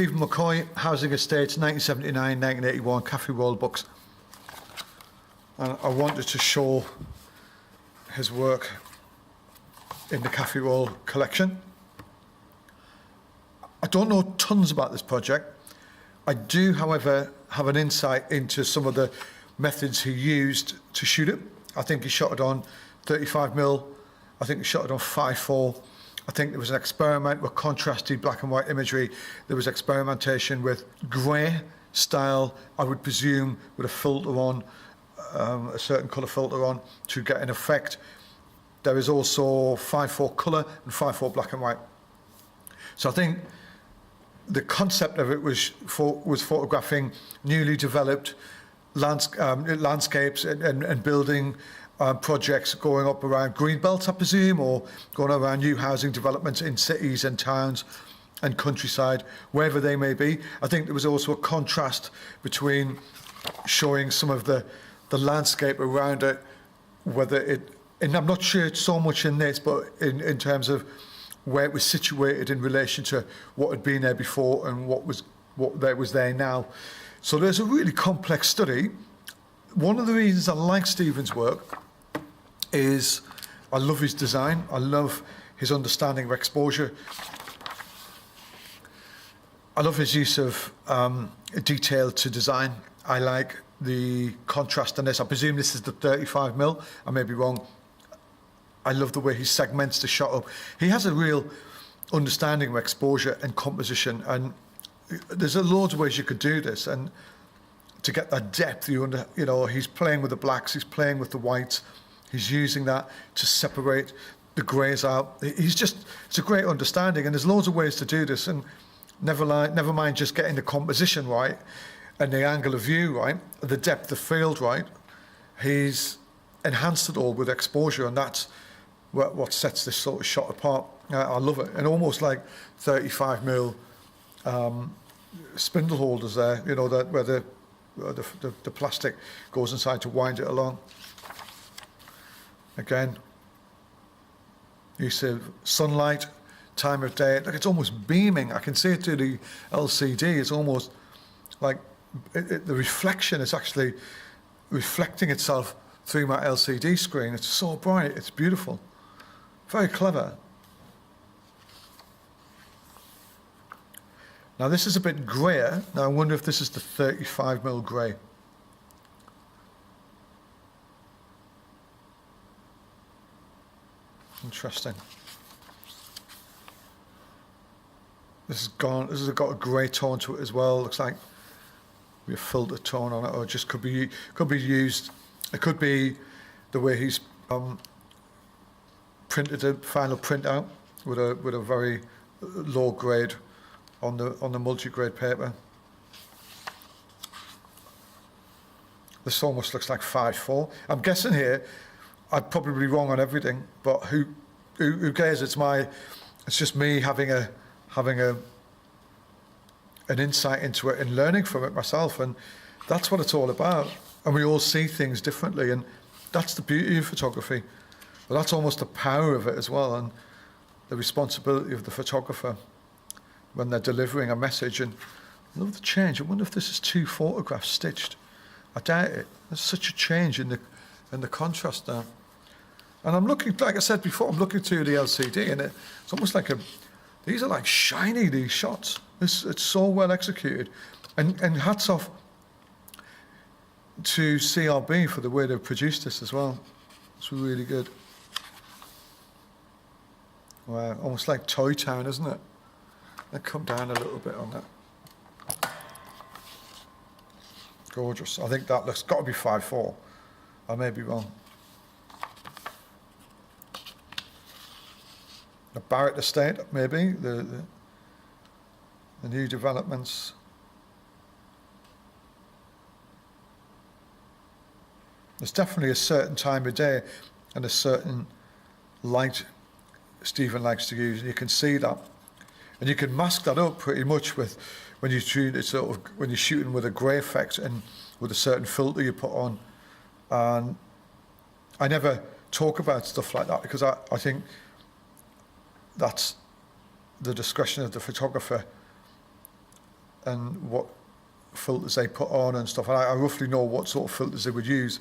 Stephen McCoy Housing Estates, 1979-1981, Cafe Wall books. And I wanted to show his work in the Cafe Wall collection. I don't know tons about this project. I do, however, have an insight into some of the methods he used to shoot it. I think he shot it on 35mm. I think he shot it on 5.4. I think there was an experiment with contrasted black and white imagery. There was experimentation with grey style, I would presume, with a filter on, a certain colour filter on to get an effect. There is also 5.4 colour and 5.4 black and white. So I think the concept of it was photographing newly developed landscapes and building projects going up around greenbelt, I presume, or going around new housing developments in cities and towns and countryside, wherever they may be. I think there was also a contrast between showing some of the landscape around it, whether it, and I'm not sure it's so much in this, but in terms of where it was situated in relation to what had been there before and what was there now. So there's a really complex study. One of the reasons I like Stephen's work is I love his design. I love his understanding of exposure. I love his use of detail to design. I like the contrast in this. I presume this is the 35mm. I may be wrong. I love the way he segments the shot up. He has a real understanding of exposure and composition, and there's loads of ways you could do this. And to get that depth, you know, he's playing with the blacks, he's playing with the whites, he's using that to separate the greys out. It's a great understanding, and there's loads of ways to do this. And never mind just getting the composition right and the angle of view right, the depth of field right. He's enhanced it all with exposure, and that's what sets this sort of shot apart. I love it. And almost like 35mm spindle holders there, you know, where the plastic goes inside to wind it along. Again, use of sunlight, time of day. Like, it's almost beaming. I can see it through the LCD. It's almost like the reflection is actually reflecting itself through my LCD screen. It's so bright. It's beautiful. Very clever. Now this is a bit greyer. Now I wonder if this is the 35mm grey. Interesting. This has got a grey tone to it as well. Looks like a filter tone on it, or it just could be used. It could be the way he's printed a final printout with a very low grade on the multi-grade paper. This almost looks like 5.4. I'm guessing here, I'm probably wrong on everything, but who cares? It's just me having an insight into it and learning from it myself, and that's what it's all about. And we all see things differently, and that's the beauty of photography. But that's almost the power of it as well, and the responsibility of the photographer when they're delivering a message. And I love the change. I wonder if this is 2 photographs stitched. I doubt it. There's such a change in the contrast now. And I'm looking, like I said before, I'm looking through the LCD, and it's almost like these are like shiny, these shots. It's so well executed. And hats off to CRB for the way they've produced this as well. It's really good. Wow, almost like Toy Town, isn't it? Let's come down a little bit on that. Gorgeous. I think that looks got to be 5.4. I may be wrong. The Barrett Estate, maybe, the new developments. There's definitely a certain time of day and a certain light Stephen likes to use, and you can see that. And you can mask that up pretty much with when you shoot it, sort of when you're shooting with a grey effect and with a certain filter you put on. And I never talk about stuff like that because I think that's the discretion of the photographer and what filters they put on and stuff. And I roughly know what sort of filters they would use.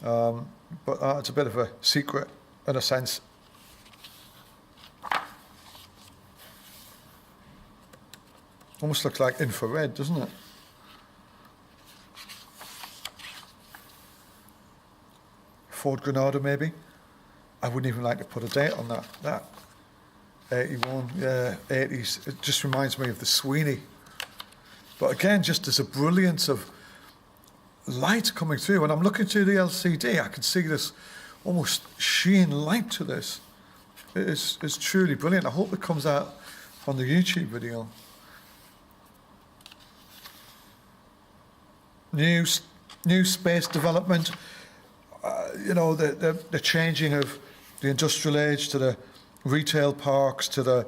But it's a bit of a secret in a sense. Almost looks like infrared, doesn't it? Ford Granada, maybe. I wouldn't even like to put a date on that. That 81, yeah, 80s. It just reminds me of the Sweeney. But again, just there's a brilliance of light coming through. When I'm looking through the LCD, I can see this almost sheen light to this. It's truly brilliant. I hope it comes out on the YouTube video. New space development. You know, the changing of the industrial age to the retail parks to the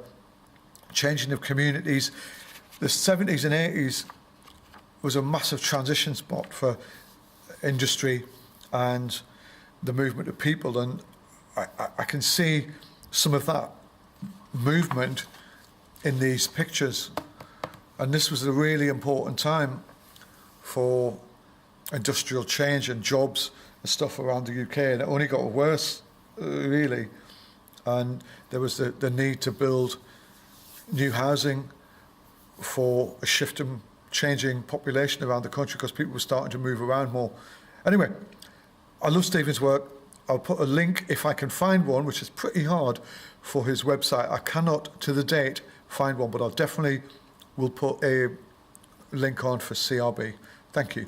changing of communities. The 70s and 80s was a massive transition spot for industry and the movement of people, and I can see some of that movement in these pictures. And this was a really important time for industrial change and jobs and stuff around the UK, and it only got worse, really. And there was the need to build new housing for a shift in changing population around the country because people were starting to move around more. Anyway, I love Stephen's work. I'll put a link, if I can find one, which is pretty hard, for his website. I cannot, to the date, find one, but I'll definitely will put a link on for CRB. Thank you.